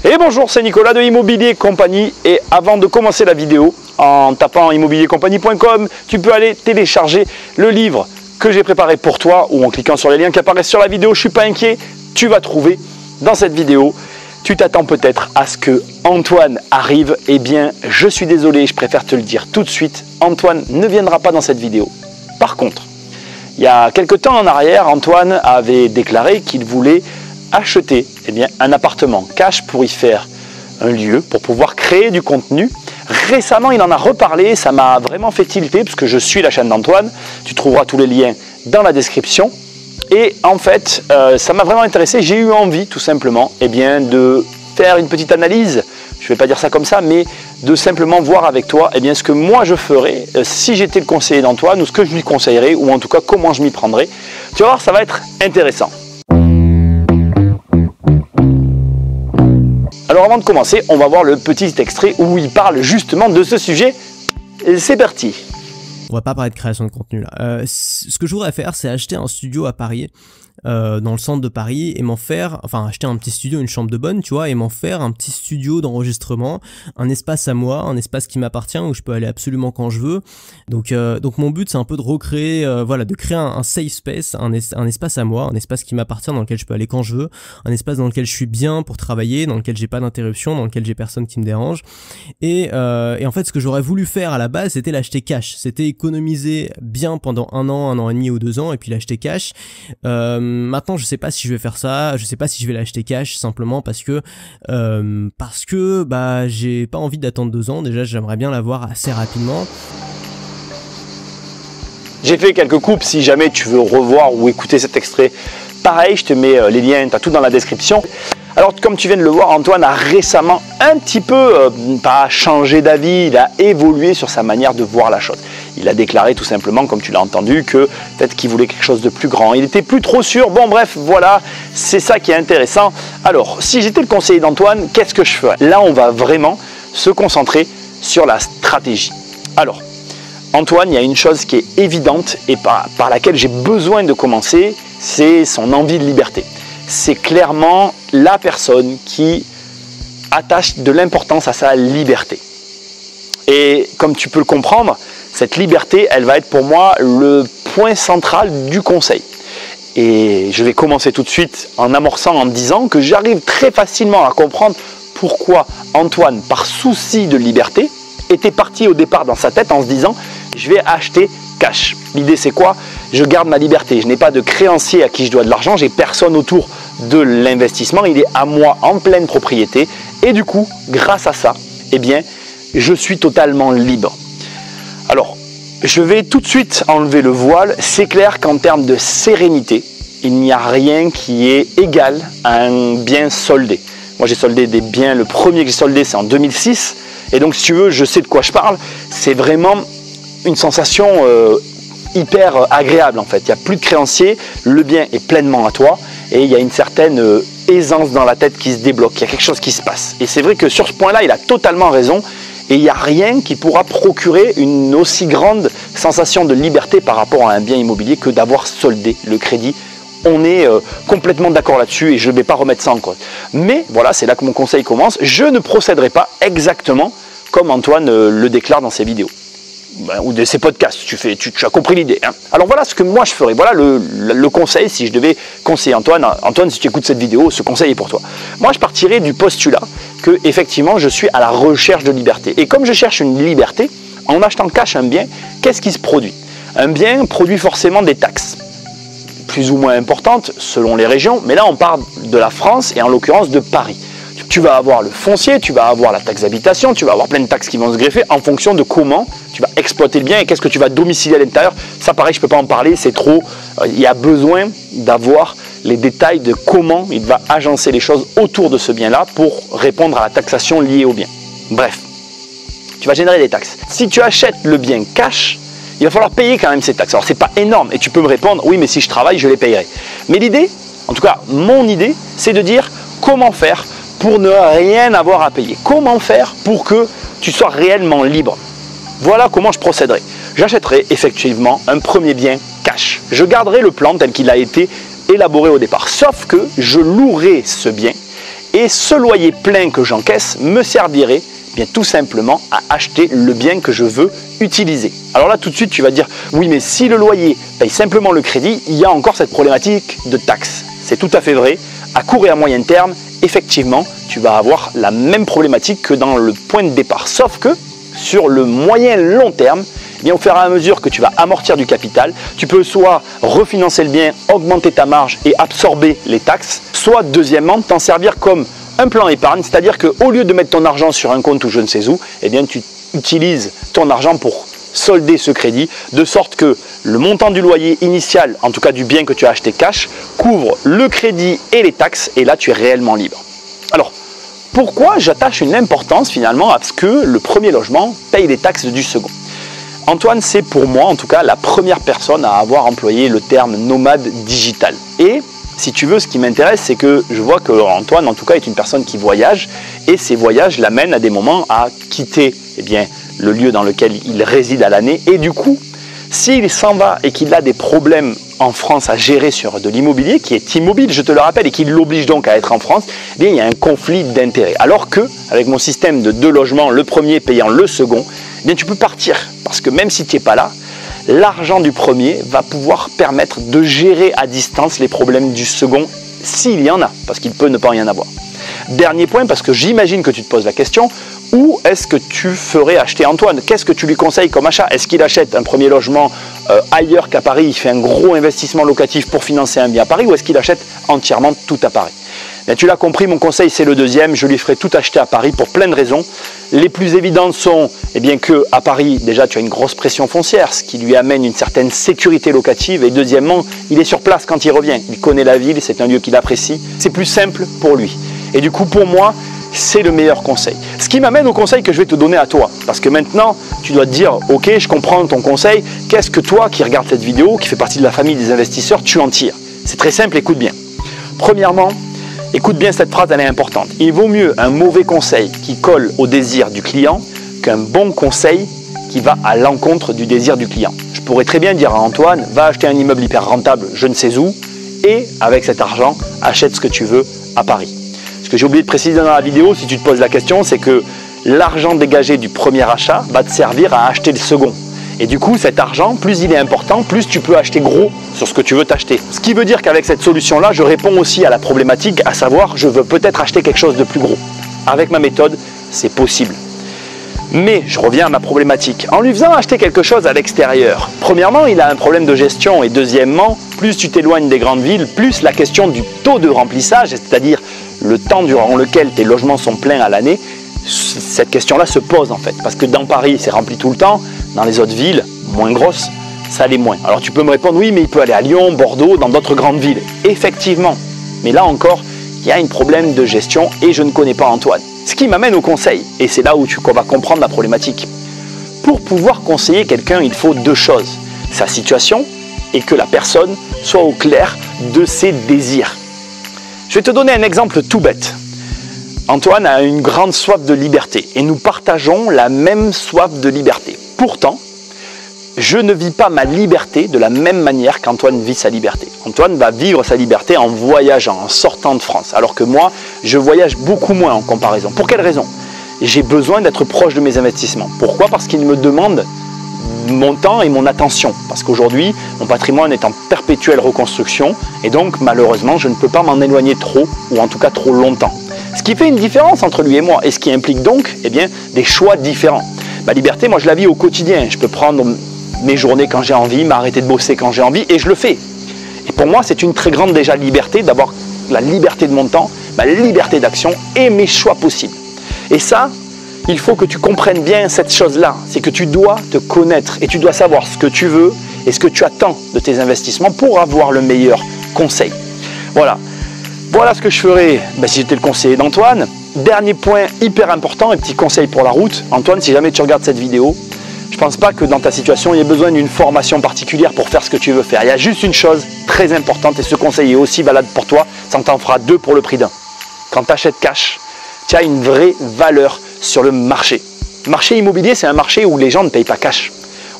Et bonjour, c'est Nicolas de Immobilier Compagnie. Et avant de commencer la vidéo, en tapant immobiliercompagnie.com, tu peux aller télécharger le livre que j'ai préparé pour toi ou en cliquant sur les liens qui apparaissent sur la vidéo. Je ne suis pas inquiet, tu vas trouver dans cette vidéo. Tu t'attends peut-être à ce que Antoine arrive. Eh bien, je suis désolé, je préfère te le dire tout de suite. Antoine ne viendra pas dans cette vidéo. Par contre, il y a quelques temps en arrière, Antoine avait déclaré qu'il voulait acheter un appartement cash pour y faire un lieu, pour pouvoir créer du contenu. Récemment, il en a reparlé, ça m'a vraiment fait tilter parce que je suis la chaîne d'Antoine. Tu trouveras tous les liens dans la description. Et en fait, ça m'a vraiment intéressé. J'ai eu envie tout simplement de faire une petite analyse. Je ne vais pas dire ça comme ça, mais de simplement voir avec toi ce que moi je ferais si j'étais le conseiller d'Antoine, ou ce que je lui conseillerais, ou en tout cas comment je m'y prendrais. Tu vas voir, ça va être intéressant. Alors avant de commencer, on va voir le petit extrait où il parle justement de ce sujet. C'est parti. On va pas parler de création de contenu là. Ce que je voudrais faire, c'est acheter un studio à Paris, dans le centre de Paris, et acheter un petit studio, une chambre de bonne, tu vois, et m'en faire un petit studio d'enregistrement, un espace à moi, un espace qui m'appartient où je peux aller absolument quand je veux. Donc mon but, c'est un peu de recréer, de créer un safe space, un espace à moi, un espace qui m'appartient, dans lequel je peux aller quand je veux, un espace dans lequel je suis bien pour travailler, dans lequel j'ai pas d'interruption, dans lequel j'ai personne qui me dérange. Et en fait, ce que j'aurais voulu faire à la base, c'était l'acheter cash, c'était économiser bien pendant un an et demi ou 2 ans, et puis l'acheter cash. Maintenant, je sais pas si je vais faire ça, je sais pas si je vais l'acheter cash, simplement parce que j'ai pas envie d'attendre 2 ans. Déjà, j'aimerais bien l'avoir assez rapidement. J'ai fait quelques coupes, si jamais tu veux revoir ou écouter cet extrait, pareil, je te mets les liens, tu as tout dans la description. Alors, comme tu viens de le voir, Antoine a récemment un petit peu, pas changé d'avis, il a évolué sur sa manière de voir la chose. Il a déclaré tout simplement, comme tu l'as entendu, que peut-être qu'il voulait quelque chose de plus grand. Il n'était plus trop sûr. Bon, bref, voilà, c'est ça qui est intéressant. Alors, si j'étais le conseiller d'Antoine, qu'est-ce que je ferais? Là, on va vraiment se concentrer sur la stratégie. Alors, Antoine, il y a une chose qui est évidente et par laquelle j'ai besoin de commencer, c'est son envie de liberté. C'est clairement la personne qui attache de l'importance à sa liberté. Et comme tu peux le comprendre, cette liberté, elle va être pour moi le point central du conseil. Et je vais commencer tout de suite en amorçant, en disant que j'arrive très facilement à comprendre pourquoi Antoine, par souci de liberté, était parti au départ dans sa tête en se disant « je vais acheter cash ». L'idée c'est quoi? Je garde ma liberté, je n'ai pas de créancier à qui je dois de l'argent, j'ai personne autour de l'investissement, il est à moi en pleine propriété. Et du coup, grâce à ça, je suis totalement libre. Alors, je vais tout de suite enlever le voile. C'est clair qu'en termes de sérénité, il n'y a rien qui est égal à un bien soldé. Moi, j'ai soldé des biens, le premier que j'ai soldé, c'est en 2006. Et donc, si tu veux, je sais de quoi je parle. C'est vraiment une sensation hyper agréable, en fait. Il n'y a plus de créancier, le bien est pleinement à toi et il y a une certaine aisance dans la tête qui se débloque. Il y a quelque chose qui se passe. Et c'est vrai que sur ce point-là, il a totalement raison. Et il n'y a rien qui pourra procurer une aussi grande sensation de liberté par rapport à un bien immobilier que d'avoir soldé le crédit. On est complètement d'accord là-dessus et je ne vais pas remettre ça en cause. Mais voilà, c'est là que mon conseil commence. Je ne procéderai pas exactement comme Antoine le déclare dans ses vidéos. Ou de ses podcasts, tu as compris l'idée. Hein. Alors voilà ce que moi je ferais. Voilà le conseil si je devais conseiller Antoine. Antoine, si tu écoutes cette vidéo, ce conseil est pour toi. Moi, je partirais du postulat que effectivement, je suis à la recherche de liberté. Et comme je cherche une liberté, en achetant cash un bien, qu'est-ce qui se produit? Un bien produit forcément des taxes, plus ou moins importantes selon les régions. Mais là, on parle de la France et en l'occurrence de Paris. Tu vas avoir le foncier, tu vas avoir la taxe d'habitation, tu vas avoir plein de taxes qui vont se greffer en fonction de comment tu vas exploiter le bien et qu'est-ce que tu vas domicilier à l'intérieur. Ça, pareil, je ne peux pas en parler, c'est trop. Il y a besoin d'avoir les détails de comment il va agencer les choses autour de ce bien-là pour répondre à la taxation liée au bien. Bref, tu vas générer des taxes. Si tu achètes le bien cash, il va falloir payer quand même ces taxes. Alors, ce n'est pas énorme et tu peux me répondre, oui, mais si je travaille, je les payerai. Mais l'idée, en tout cas, mon idée, c'est de dire comment faire pour ne rien avoir à payer. Comment faire pour que tu sois réellement libre? Voilà comment je procéderai. J'achèterai effectivement un premier bien cash. Je garderai le plan tel qu'il a été élaboré au départ. Sauf que je louerai ce bien Et ce loyer plein que j'encaisse me servirait bien tout simplement à acheter le bien que je veux utiliser. Alors là tout de suite tu vas dire oui mais si le loyer paye simplement le crédit, il y a encore cette problématique de taxes. C'est tout à fait vrai, à court et à moyen terme, effectivement tu vas avoir la même problématique que dans le point de départ. Sauf que sur le moyen long terme, eh bien, au fur et à mesure que tu vas amortir du capital, tu peux soit refinancer le bien, augmenter ta marge et absorber les taxes, soit deuxièmement t'en servir comme un plan épargne, c'est-à-dire qu'au lieu de mettre ton argent sur un compte ou je ne sais où, eh bien, tu utilises ton argent pour solder ce crédit, de sorte que le montant du loyer initial, en tout cas du bien que tu as acheté cash, couvre le crédit et les taxes, et là tu es réellement libre. Alors, pourquoi j'attache une importance finalement à ce que le premier logement paye les taxes du second? Antoine, c'est pour moi en tout cas la première personne à avoir employé le terme nomade digital. Et si tu veux, ce qui m'intéresse, c'est que je vois que Antoine, en tout cas, est une personne qui voyage et ces voyages l'amènent à des moments à quitter le lieu dans lequel il réside à l'année. Et du coup, s'il s'en va et qu'il a des problèmes en France à gérer sur de l'immobilier, qui est immobile, je te le rappelle, et qui l'oblige donc à être en France, eh bien, il y a un conflit d'intérêts. Alors que, avec mon système de 2 logements, le premier payant le second, eh bien, tu peux partir. Parce que même si tu n'es pas là, l'argent du premier va pouvoir permettre de gérer à distance les problèmes du second, s'il y en a, parce qu'il peut ne pas rien avoir. Dernier point, parce que j'imagine que tu te poses la question, où est-ce que tu ferais acheter Antoine? Qu'est-ce que tu lui conseilles comme achat? Est-ce qu'il achète un premier logement ailleurs qu'à Paris, il fait un gros investissement locatif pour financer un bien à Paris, ou est-ce qu'il achète entièrement tout à Paris? Bien, tu l'as compris, mon conseil c'est le deuxième, je lui ferai tout acheter à Paris pour plein de raisons. Les plus évidentes sont qu'à Paris, déjà tu as une grosse pression foncière, ce qui lui amène une certaine sécurité locative, et deuxièmement, il est sur place quand il revient, il connaît la ville, c'est un lieu qu'il apprécie, c'est plus simple pour lui. Et du coup pour moi, c'est le meilleur conseil. Ce qui m'amène au conseil que je vais te donner à toi, parce que maintenant tu dois te dire, ok, je comprends ton conseil, qu'est-ce que toi qui regardes cette vidéo, qui fait partie de la famille des investisseurs, tu en tires? C'est très simple, écoute bien. Premièrement, écoute bien cette phrase, elle est importante. Il vaut mieux un mauvais conseil qui colle au désir du client qu'un bon conseil qui va à l'encontre du désir du client. Je pourrais très bien dire à Antoine, va acheter un immeuble hyper rentable, je ne sais où, et avec cet argent, achète ce que tu veux à Paris. Ce que j'ai oublié de préciser dans la vidéo, si tu te poses la question, c'est que l'argent dégagé du premier achat va te servir à acheter le second. Et du coup, cet argent, plus il est important, plus tu peux acheter gros sur ce que tu veux t'acheter. Ce qui veut dire qu'avec cette solution-là, je réponds aussi à la problématique, à savoir, je veux peut-être acheter quelque chose de plus gros. Avec ma méthode, c'est possible. Mais je reviens à ma problématique. En lui faisant acheter quelque chose à l'extérieur, premièrement, il a un problème de gestion, et deuxièmement, plus tu t'éloignes des grandes villes, plus la question du taux de remplissage, c'est-à-dire le temps durant lequel tes logements sont pleins à l'année, cette question-là se pose en fait. Parce que dans Paris, c'est rempli tout le temps, dans les autres villes, moins grosses, ça l'est moins. Alors tu peux me répondre, oui, mais il peut aller à Lyon, Bordeaux, dans d'autres grandes villes. Effectivement, mais là encore, il y a un problème de gestion et je ne connais pas Antoine. Ce qui m'amène au conseil, et c'est là où tu vas comprendre la problématique. Pour pouvoir conseiller quelqu'un, il faut 2 choses. Sa situation et que la personne soit au clair de ses désirs. Je vais te donner un exemple tout bête. Antoine a une grande soif de liberté et nous partageons la même soif de liberté. Pourtant, je ne vis pas ma liberté de la même manière qu'Antoine vit sa liberté. Antoine va vivre sa liberté en voyageant, en sortant de France, alors que moi, je voyage beaucoup moins en comparaison. Pour quelle raison? J'ai besoin d'être proche de mes investissements. Pourquoi? Parce qu'ils me demandent mon temps et mon attention. Parce qu'aujourd'hui, mon patrimoine est en perpétuelle reconstruction et donc, malheureusement, je ne peux pas m'en éloigner trop, ou en tout cas trop longtemps. Ce qui fait une différence entre lui et moi, et ce qui implique donc des choix différents. Ma liberté, moi je la vis au quotidien. Je peux prendre mes journées quand j'ai envie, m'arrêter de bosser quand j'ai envie, et je le fais. Et pour moi, c'est une très grande déjà liberté d'avoir la liberté de mon temps, ma liberté d'action et mes choix possibles. Et ça, il faut que tu comprennes bien cette chose-là. C'est que tu dois te connaître et tu dois savoir ce que tu veux et ce que tu attends de tes investissements pour avoir le meilleur conseil. Voilà. Voilà ce que je ferais si j'étais le conseiller d'Antoine. Dernier point hyper important et petit conseil pour la route. Antoine, si jamais tu regardes cette vidéo, je ne pense pas que dans ta situation, il y ait besoin d'une formation particulière pour faire ce que tu veux faire. Il y a juste une chose très importante et ce conseil est aussi valable pour toi, ça t'en fera 2 pour le prix d'un. Quand tu achètes cash, tu as une vraie valeur sur le marché. Le marché immobilier, c'est un marché où les gens ne payent pas cash,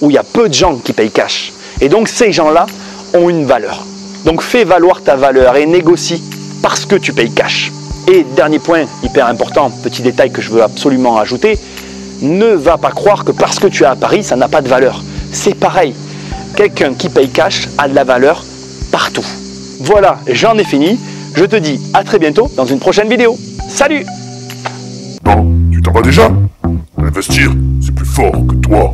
où il y a peu de gens qui payent cash. Et donc ces gens-là ont une valeur. Donc fais valoir ta valeur et négocie parce que tu payes cash. Et dernier point, hyper important, petit détail que je veux absolument ajouter, ne va pas croire que parce que tu es à Paris, ça n'a pas de valeur. C'est pareil, quelqu'un qui paye cash a de la valeur partout. Voilà, j'en ai fini. Je te dis à très bientôt dans une prochaine vidéo. Salut! Non, tu t'en vas déjà? Investir, c'est plus fort que toi.